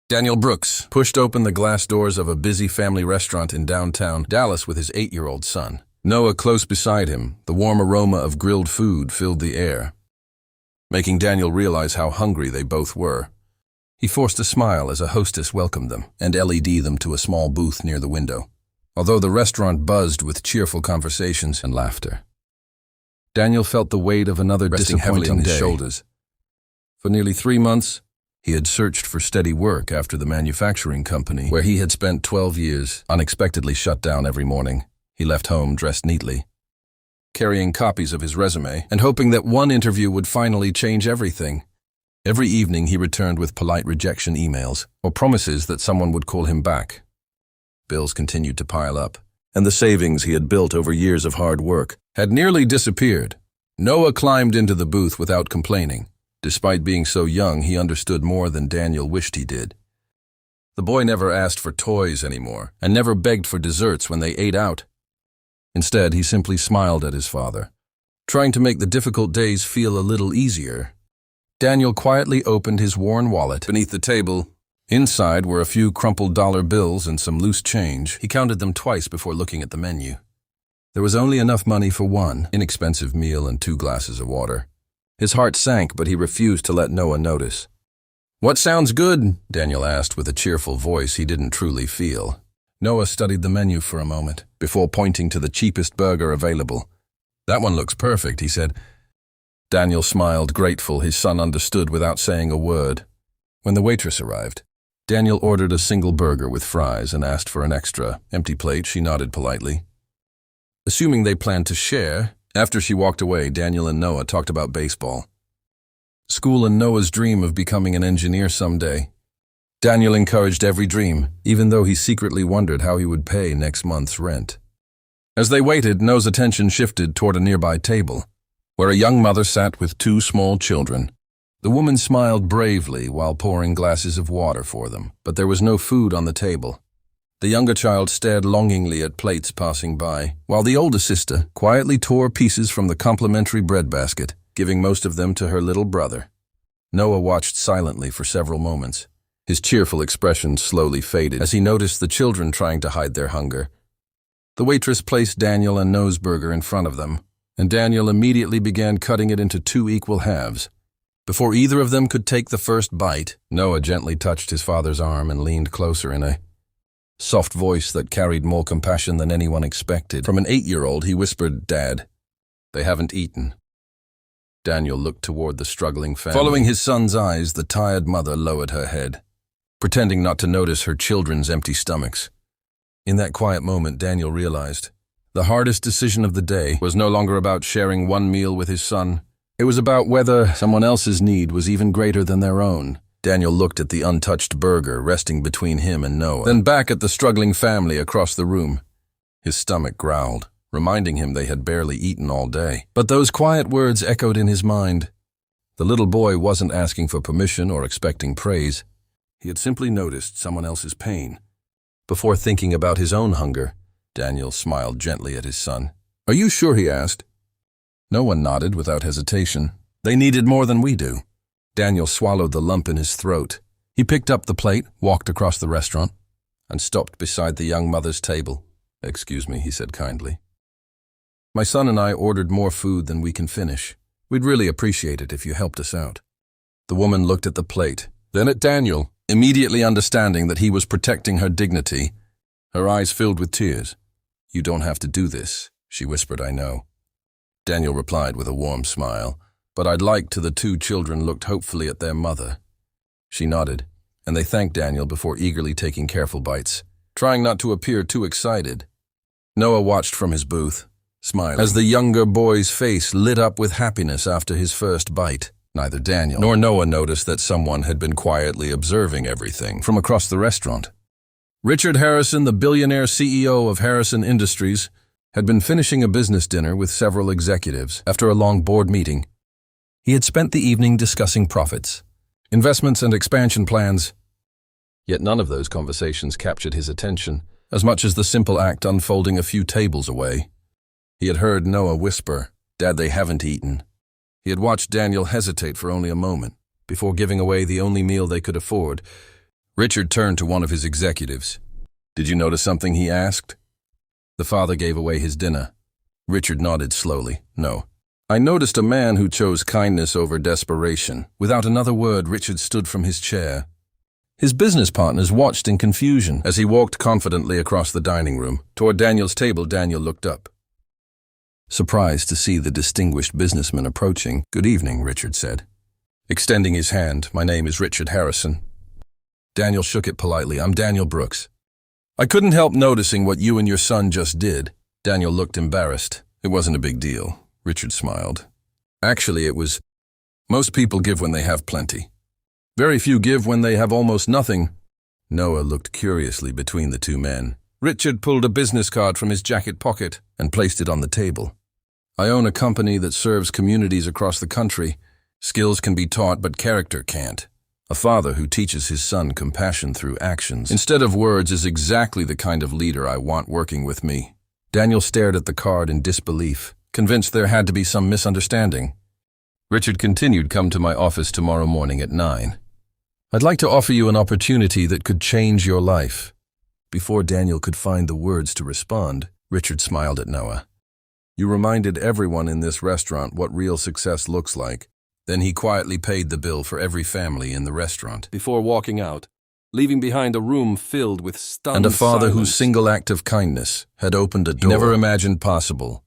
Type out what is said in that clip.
Daniel Brooks pushed open the glass doors of a busy family restaurant in downtown Dallas with his 8-year-old son. Noah close beside him, the warm aroma of grilled food filled the air, making Daniel realize how hungry they both were. He forced a smile as a hostess welcomed them and LED them to a small booth near the window, although the restaurant buzzed with cheerful conversations and laughter. Daniel felt the weight of another disappointing day. Shoulders. For nearly 3 months, he had searched for steady work after the manufacturing company, where he had spent 12 years, unexpectedly shut down every morning. He left home dressed neatly, carrying copies of his resume and hoping that one interview would finally change everything. Every evening he returned with polite rejection emails or promises that someone would call him back. Bills continued to pile up, and the savings he had built over years of hard work had nearly disappeared. Noah climbed into the booth without complaining. Despite being so young, he understood more than Daniel wished he did. The boy never asked for toys anymore and never begged for desserts when they ate out. Instead, he simply smiled at his father, trying to make the difficult days feel a little easier. Daniel quietly opened his worn wallet beneath the table. Inside were a few crumpled dollar bills and some loose change. He counted them twice before looking at the menu. There was only enough money for one inexpensive meal and 2 glasses of water. His heart sank, but he refused to let Noah notice. "What sounds good?" Daniel asked with a cheerful voice he didn't truly feel. Noah studied the menu for a moment, before pointing to the cheapest burger available. "That one looks perfect," he said. Daniel smiled, grateful his son understood without saying a word. When the waitress arrived, Daniel ordered a single burger with fries and asked for an extra empty plate. She nodded politely. Assuming they planned to share, after she walked away, Daniel and Noah talked about baseball, school, and Noah's dream of becoming an engineer someday. Daniel encouraged every dream, even though he secretly wondered how he would pay next month's rent. As they waited, Noah's attention shifted toward a nearby table, where a young mother sat with 2 small children. The woman smiled bravely while pouring glasses of water for them, but there was no food on the table. The younger child stared longingly at plates passing by, while the older sister quietly tore pieces from the complimentary bread basket, giving most of them to her little brother. Noah watched silently for several moments. His cheerful expression slowly faded as he noticed the children trying to hide their hunger. The waitress placed Daniel and Noah's burger in front of them, and Daniel immediately began cutting it into 2 equal halves. Before either of them could take the first bite, Noah gently touched his father's arm and leaned closer in a soft voice that carried more compassion than anyone expected. From an 8-year-old, he whispered, "Dad, they haven't eaten." Daniel looked toward the struggling family. Following his son's eyes, the tired mother lowered her head, pretending not to notice her children's empty stomachs. In that quiet moment, Daniel realized the hardest decision of the day was no longer about sharing one meal with his son. It was about whether someone else's need was even greater than their own. Daniel looked at the untouched burger resting between him and Noah, then back at the struggling family across the room. His stomach growled, reminding him they had barely eaten all day. But those quiet words echoed in his mind. The little boy wasn't asking for permission or expecting praise. He had simply noticed someone else's pain. Before thinking about his own hunger, Daniel smiled gently at his son. "Are you sure?" he asked. Noah nodded without hesitation. "They needed more than we do." Daniel swallowed the lump in his throat. He picked up the plate, walked across the restaurant, and stopped beside the young mother's table. "Excuse me," he said kindly. "My son and I ordered more food than we can finish. We'd really appreciate it if you helped us out." The woman looked at the plate, then at Daniel, immediately understanding that he was protecting her dignity. Her eyes filled with tears. "You don't have to do this," she whispered, "I know." Daniel replied with a warm smile, but I'd like to. The 2 children looked hopefully at their mother. She nodded, and they thanked Daniel before eagerly taking careful bites, trying not to appear too excited. Noah watched from his booth, smiling, as the younger boy's face lit up with happiness after his first bite. Neither Daniel nor Noah noticed that someone had been quietly observing everything from across the restaurant. Richard Harrison, the billionaire CEO of Harrison Industries, had been finishing a business dinner with several executives after a long board meeting. He had spent the evening discussing profits, investments, and expansion plans. Yet none of those conversations captured his attention, as much as the simple act unfolding a few tables away. He had heard Noah whisper, "Dad, they haven't eaten." He had watched Daniel hesitate for only a moment, before giving away the only meal they could afford, Richard turned to one of his executives. "Did you notice something?" he asked. The father gave away his dinner. Richard nodded slowly. "No. I noticed a man who chose kindness over desperation." Without another word, Richard stood from his chair. His business partners watched in confusion as he walked confidently across the dining room. Toward Daniel's table, Daniel looked up, surprised to see the distinguished businessman approaching. "Good evening," Richard said, extending his hand. "My name is Richard Harrison." Daniel shook it politely. "I'm Daniel Brooks. I couldn't help noticing what you and your son just did." Daniel looked embarrassed. "It wasn't a big deal," Richard smiled. "Actually, it was. Most people give when they have plenty. Very few give when they have almost nothing." Noah looked curiously between the two men. Richard pulled a business card from his jacket pocket and placed it on the table. "I own a company that serves communities across the country. Skills can be taught, but character can't. A father who teaches his son compassion through actions instead of words is exactly the kind of leader I want working with me." Daniel stared at the card in disbelief, convinced there had to be some misunderstanding. Richard continued, "Come to my office tomorrow morning at 9. I'd like to offer you an opportunity that could change your life." Before Daniel could find the words to respond, Richard smiled at Noah. "You reminded everyone in this restaurant what real success looks like." Then he quietly paid the bill for every family in the restaurant before walking out, leaving behind a room filled with stunned silence. And a father whose single act of kindness had opened a door he never imagined possible